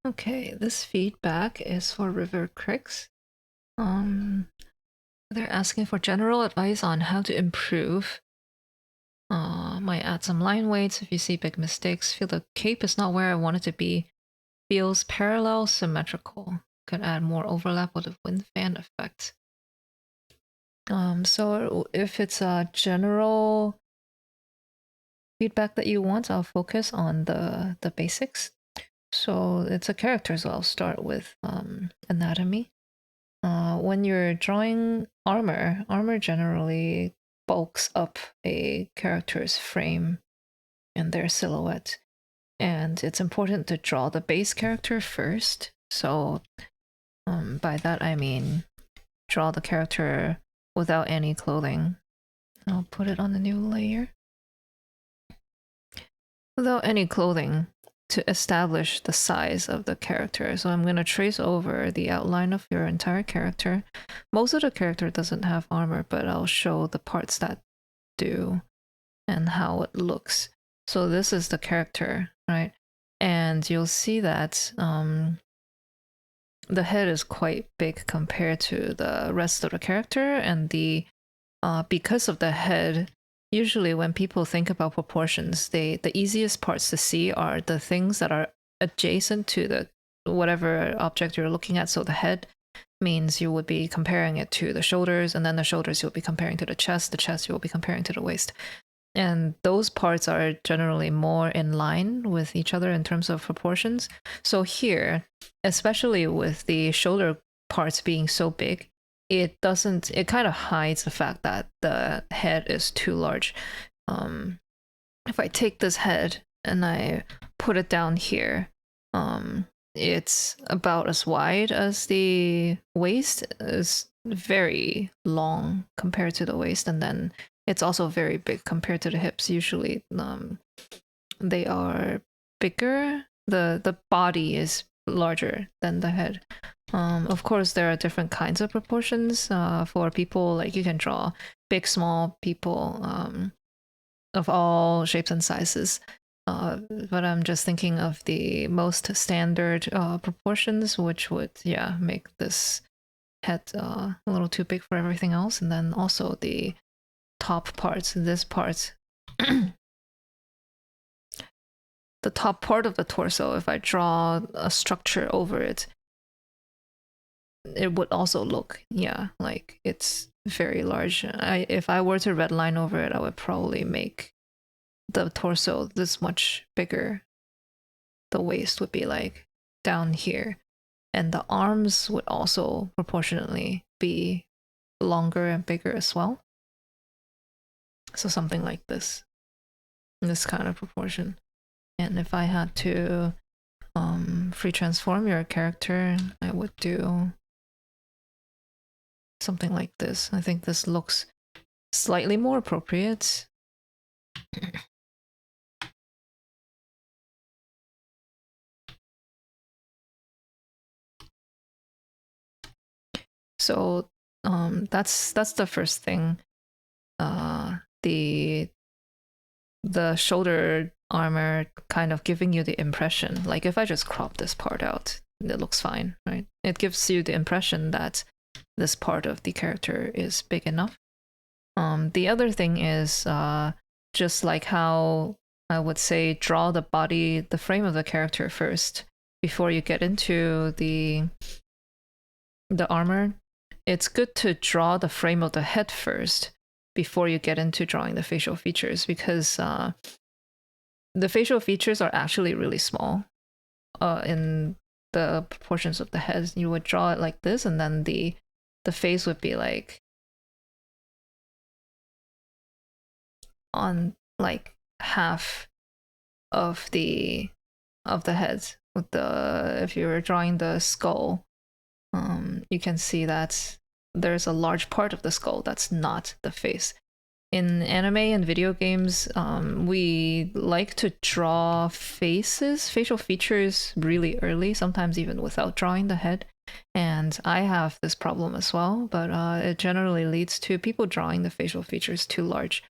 Okay, this feedback is for River Cryx. They're asking for general advice on how to improve. Might add some line weights if you see big mistakes. Feel the cape is not where I want it to be. Feels parallel, symmetrical. Could add more overlap with the wind fan effect. So if it's a general feedback that you want, I'll focus on the basics. So it's a character, so I'll start with anatomy. When you're drawing armor, armor generally bulks up a character's frame and their silhouette. And it's important to draw the base character first. So by that I mean draw the character without any clothing. I'll put it on the new layer. Without any clothing to establish the size of the character. So I'm going to trace over the outline of your entire character. Most of the character doesn't have armor, but I'll show the parts that do and how it looks. So this is the character, right? And you'll see that the head is quite big compared to the rest of the character, and the because of the head, usually when people think about proportions, the easiest parts to see are the things that are adjacent to the whatever object you're looking at. So the head means you would be comparing it to the shoulders, and then the shoulders you'll be comparing to the chest you will be comparing to the waist. And those parts are generally more in line with each other in terms of proportions. So here, especially with the shoulder parts being so big, it kind of hides the fact that the head is too large. If I take this head and I put it down here, it's about as wide as the waist, is very long compared to the waist, and then it's also very big compared to the hips. Usually they are bigger. The body is larger than the head. Of course, there are different kinds of proportions for people. Like you can draw big, small people of all shapes and sizes. But I'm just thinking of the most standard proportions, which would, yeah, make this head a little too big for everything else. And then also the top parts, this part, the top part of the torso, if I draw a structure over it, it would also look, yeah, like it's very large. If I were to redline over it, I would probably make the torso this much bigger. The waist would be like down here, and the arms would also proportionately be longer and bigger as well. So something like this kind of proportion. And if I had to free transform your character, I would do something like this. I think this looks slightly more appropriate. So that's the first thing. The shoulder armor kind of giving you the impression, like if I just crop this part out, it looks fine, right? It gives you the impression that this part of the character is big enough. The other thing is just like how I would say draw the body, the frame of the character first before you get into the armor. It's good to draw the frame of the head first before you get into drawing the facial features, because the facial features are actually really small in the proportions of the head. You would draw it like this, and then the face would be like on like half of the head. With the, if you were drawing the skull, you can see that there's a large part of the skull that's not the face. In anime and video games, we like to draw facial features really early, sometimes even without drawing the head. And I have this problem as well, but it generally leads to people drawing the facial features too large.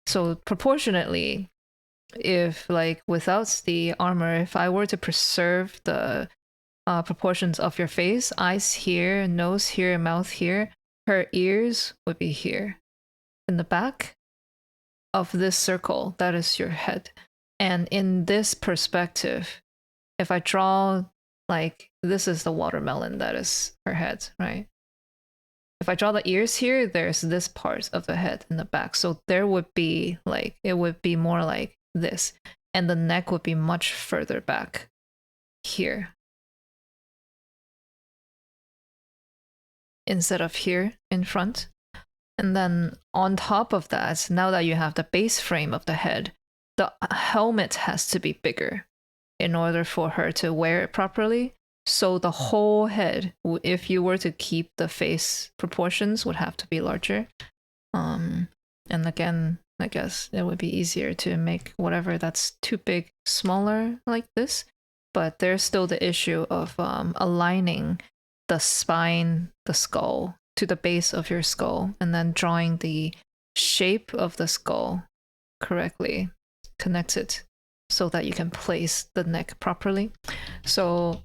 So proportionately, if like without the armor, if I were to preserve the proportions of your face. Eyes here, nose here, mouth here. Her ears would be here. In the back of this circle, that is your head. And in this perspective, if I draw, like, this is the watermelon, that is her head, right? If I draw the ears here, there's this part of the head in the back. So there would be like, it would be more like this. And the neck would be much further back here, instead of here in front. And then on top of that, now that you have the base frame of the head, the helmet has to be bigger in order for her to wear it properly. So the whole head, if you were to keep the face proportions, would have to be larger. And again, I guess it would be easier to make whatever that's too big smaller like this. But there's still the issue of aligning the spine, the skull, to the base of your skull, and then drawing the shape of the skull correctly, connect it so that you can place the neck properly. So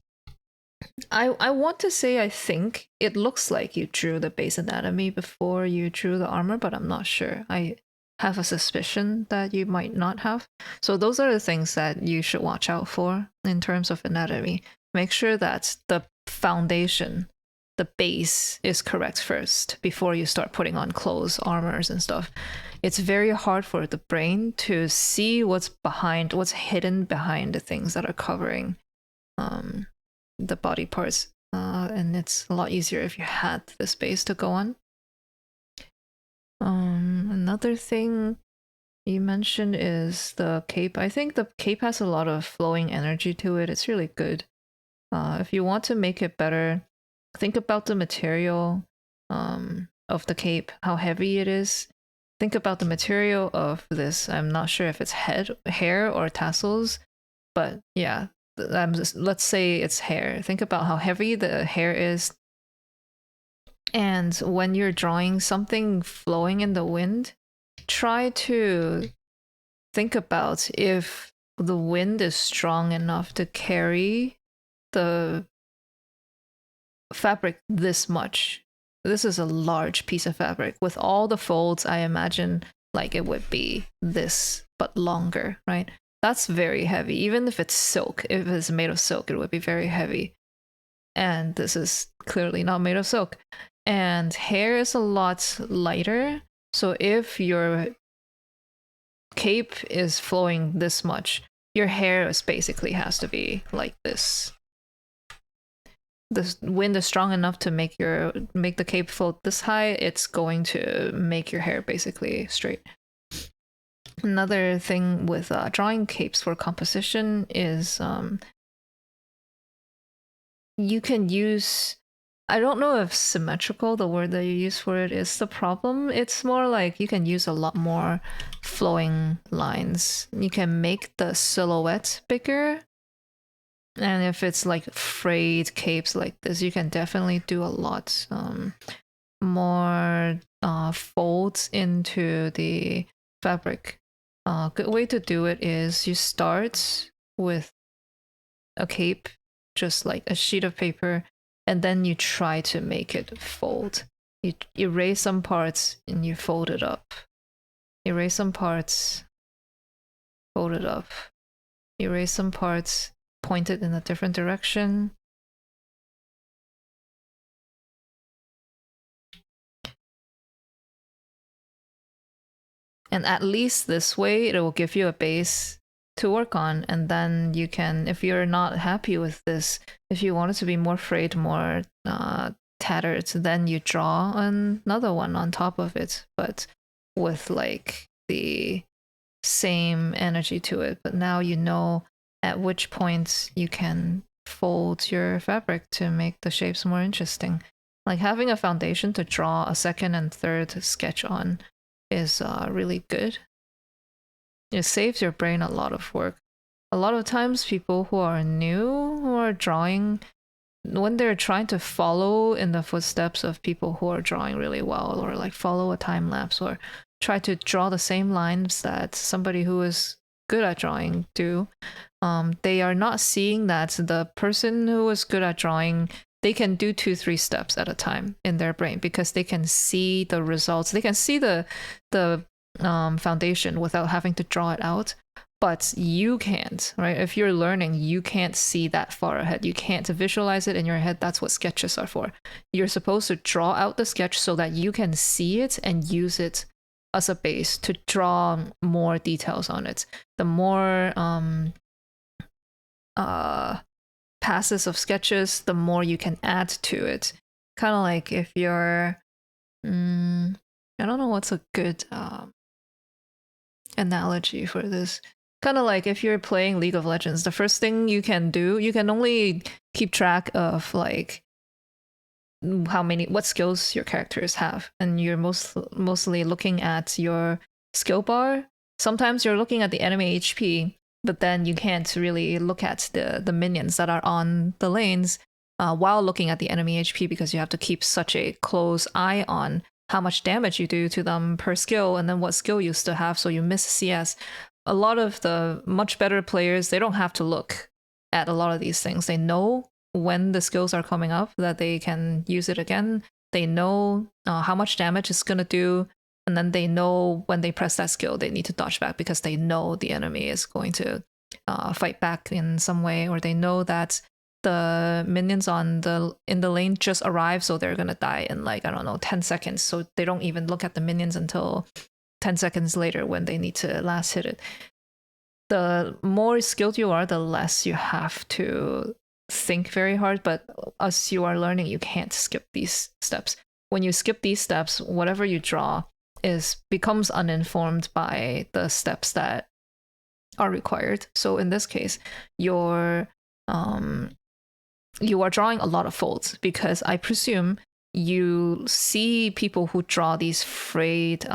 I want to say, I think it looks like you drew the base anatomy before you drew the armor, but I'm not sure. I have a suspicion that you might not have. So those are the things that you should watch out for in terms of anatomy. Make sure that the foundation, the base, is correct first before you start putting on clothes, armors, and stuff. It's very hard for the brain to see what's behind, what's hidden behind the things that are covering the body parts, and it's a lot easier if you had the space to go on. Another thing you mentioned is the cape. I think the cape has a lot of flowing energy to it. It's really good. If you want to make it better, think about the material of the cape, how heavy it is. Think about the material of this. I'm not sure if it's hair or tassels, but yeah, let's say it's hair. Think about how heavy the hair is. And when you're drawing something flowing in the wind, try to think about if the wind is strong enough to carry the fabric this much. This is a large piece of fabric. With all the folds, I imagine like it would be this, but longer, right? That's very heavy. Even if it's silk, if it's made of silk, it would be very heavy. And this is clearly not made of silk. And hair is a lot lighter. So if your cape is flowing this much, your hair is basically has to be like this. The wind is strong enough to make the cape float this high, it's going to make your hair basically straight. Another thing with drawing capes for composition is you can use, I don't know if symmetrical, the word that you use for it, is the problem. It's more like you can use a lot more flowing lines. You can make the silhouette bigger. And if it's like frayed capes like this, you can definitely do a lot more folds into the fabric. Good way to do it is you start with a cape, just like a sheet of paper, and then you try to make it fold. You erase some parts and you fold it up. Erase some parts, fold it up. Erase some parts, point it in a different direction. And at least this way, it will give you a base to work on. And then you can, if you're not happy with this, if you want it to be more frayed, more tattered, then you draw another one on top of it, but with like the same energy to it. But now you know at which points you can fold your fabric to make the shapes more interesting. Like having a foundation to draw a second and third sketch on is really good. It saves your brain a lot of work. A lot of times people who are new, who are drawing, when they're trying to follow in the footsteps of people who are drawing really well, or like follow a time lapse, or try to draw the same lines that somebody who is good at drawing do, they are not seeing that the person who is good at drawing, they can do 2-3 steps at a time in their brain because they can see the results. They can see the foundation without having to draw it out. But you can't, right? If you're learning, you can't see that far ahead. You can't visualize it in your head. That's what sketches are for. You're supposed to draw out the sketch so that you can see it and use it as a base to draw more details on it. The more passes of sketches, the more you can add to it. Kind of like if you're, I don't know what's a good analogy for this. Kind of like if you're playing League of Legends, the first thing you can do, you can only keep track of like what skills your characters have, and you're mostly looking at your skill bar. Sometimes you're looking at the enemy HP, but then you can't really look at the minions that are on the lanes while looking at the enemy HP because you have to keep such a close eye on how much damage you do to them per skill and then what skill you still have, so you miss CS. A lot of the much better players, they don't have to look at a lot of these things. They know when the skills are coming up that they can use it again. They know how much damage it's going to do, and then they know when they press that skill, they need to dodge back because they know the enemy is going to fight back in some way, or they know that the minions in the lane just arrived, so they're going to die in like, I don't know, 10 seconds. So they don't even look at the minions until 10 seconds later when they need to last hit it. The more skilled you are, the less you have to think very hard, but as you are learning, you can't skip these steps. When you skip these steps, whatever you draw becomes uninformed by the steps that are required. So in this case, you are drawing a lot of folds because I presume you see people who draw these frayed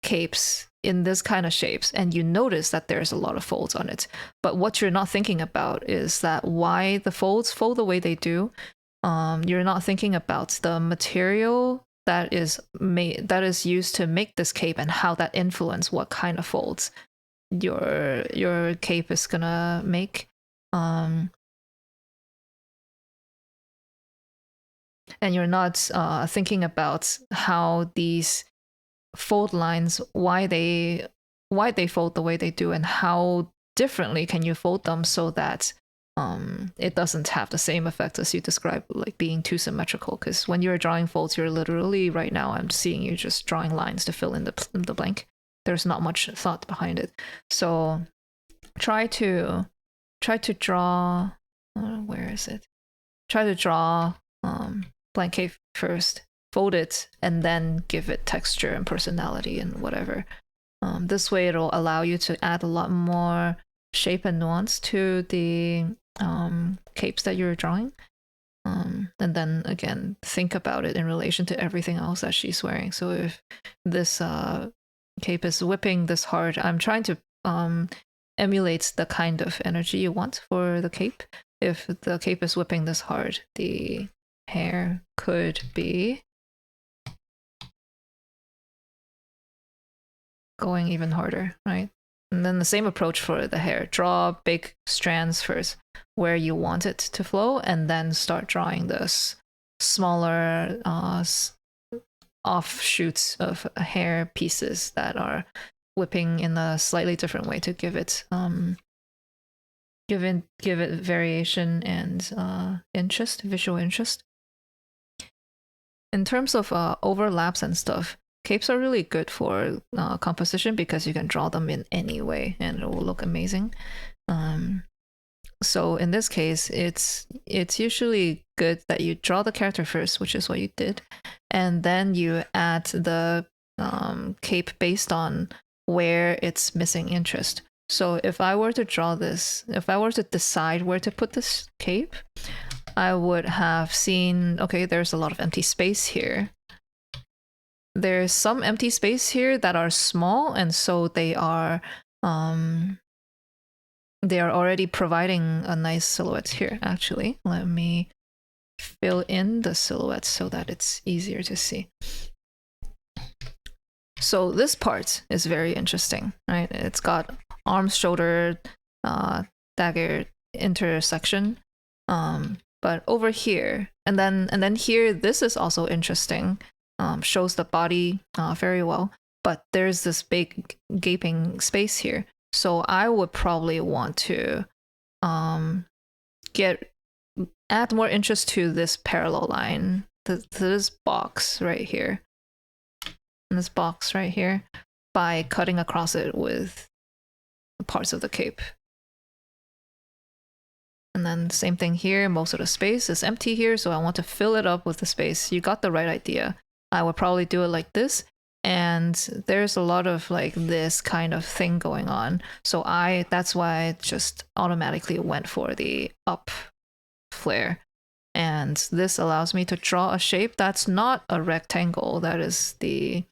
capes in this kind of shapes, and you notice that there's a lot of folds on it. But what you're not thinking about is that why the folds fold the way they do. You're not thinking about the material that is used to make this cape and how that influence what kind of folds your cape is gonna make. And you're not thinking about how these fold lines, why they fold the way they do, and how differently can you fold them so that it doesn't have the same effect as you described, like being too symmetrical. Because when you're drawing folds, you're literally, right now I'm seeing you just drawing lines to fill in the blank. There's not much thought behind it. So try to draw where is it? Try to draw blank cape first, fold it, and then give it texture and personality and whatever. This way it'll allow you to add a lot more shape and nuance to the capes that you're drawing. And then again, think about it in relation to everything else that she's wearing. So if this cape is whipping this hard, I'm trying to emulate the kind of energy you want for the cape. If the cape is whipping this hard, the hair could be going even harder, right? And then the same approach for the hair. Draw big strands first where you want it to flow, and then start drawing this smaller offshoots of hair pieces that are whipping in a slightly different way to give it variation and interest, visual interest. In terms of overlaps and stuff, capes are really good for composition because you can draw them in any way and it will look amazing. So in this case, it's usually good that you draw the character first, which is what you did, and then you add the cape based on where it's missing interest. So if I were to draw this, if I were to decide where to put this cape, I would have seen, okay, there's a lot of empty space here. There's some empty space here that are small, and so they are already providing a nice silhouette here. Actually, let me fill in the silhouette so that it's easier to see. So this part is very interesting, right? It's got arms, shoulder, dagger intersection. But over here, and then here, this is also interesting. Shows the body very well, but there's this big gaping space here. So I would probably want to add more interest to this parallel line, to this box right here, and this box right here, by cutting across it with parts of the cape. And then same thing here, most of the space is empty here, so I want to fill it up with the space. You got the right idea. I would probably do it like this, and there's a lot of like this kind of thing going on. So that's why I just automatically went for the up flare. And this allows me to draw a shape that's not a rectangle, that is the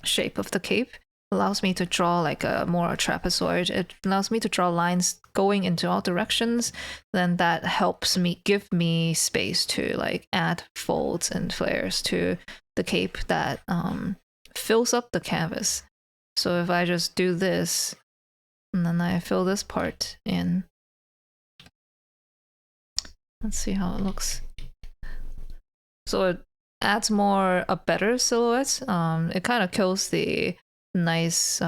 shape of the cape. Allows me to draw like a more trapezoid. It allows me to draw lines going into all directions. Then that helps me give me space to like add folds and flares to the cape that fills up the canvas. So if I just do this and then I fill this part in, let's see how it looks. So it adds a better silhouette. It kind of kills the nice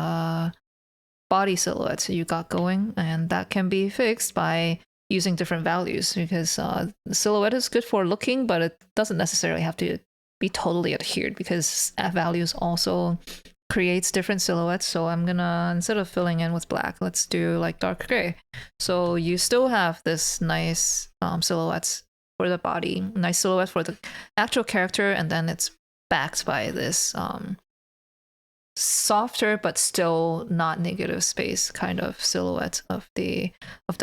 body silhouette you got going, and that can be fixed by using different values, because the silhouette is good for looking, but it doesn't necessarily have to be totally adhered, because values also creates different silhouettes. So I'm gonna, instead of filling in with black, let's do like dark gray. So you still have this nice silhouettes for the body, nice silhouette for the actual character, and then it's backed by this softer but still not negative space kind of silhouette of the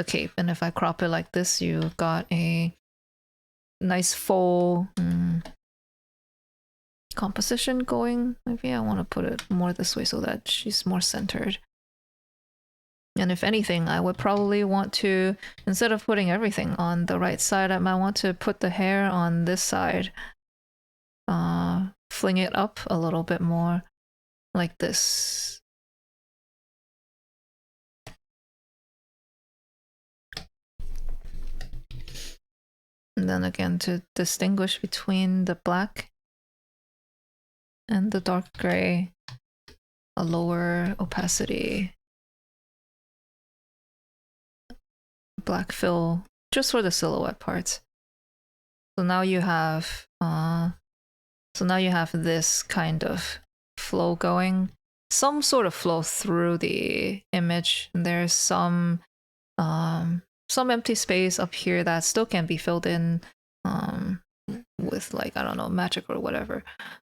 cape. And if I crop it like this, you got a nice full composition going. Maybe I want to put it more this way so that she's more centered. And if anything, I would probably want to, instead of putting everything on the right side, I might want to put the hair on this side, fling it up a little bit more like this. And then again, to distinguish between the black and the dark gray, a lower opacity black fill just for the silhouette parts. So now you have this kind of flow going, some sort of flow through the image, and there's some empty space up here that still can be filled in with, like, I don't know, magic or whatever.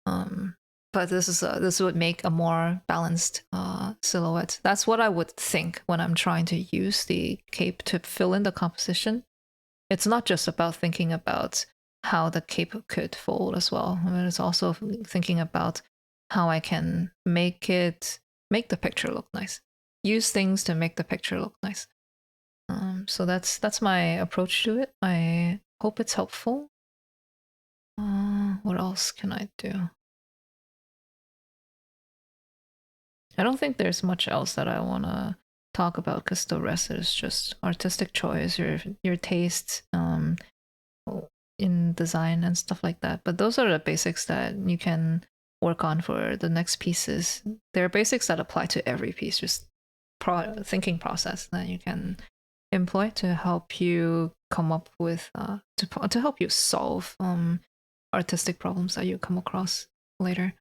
But this would make a more balanced silhouette. That's what I would think when I'm trying to use the cape to fill in the composition. It's not just about thinking about how the cape could fold as well. I mean, it's also thinking about how I can make the picture look nice. Use things to make the picture look nice. So that's my approach to it. I hope it's helpful. What else can I do? I don't think there's much else that I want to talk about, because the rest is just artistic choice, your taste in design and stuff like that. But those are the basics that you can work on for the next pieces. There are basics that apply to every piece, just thinking process that you can employ to help you come up with to help you solve artistic problems that you come across later.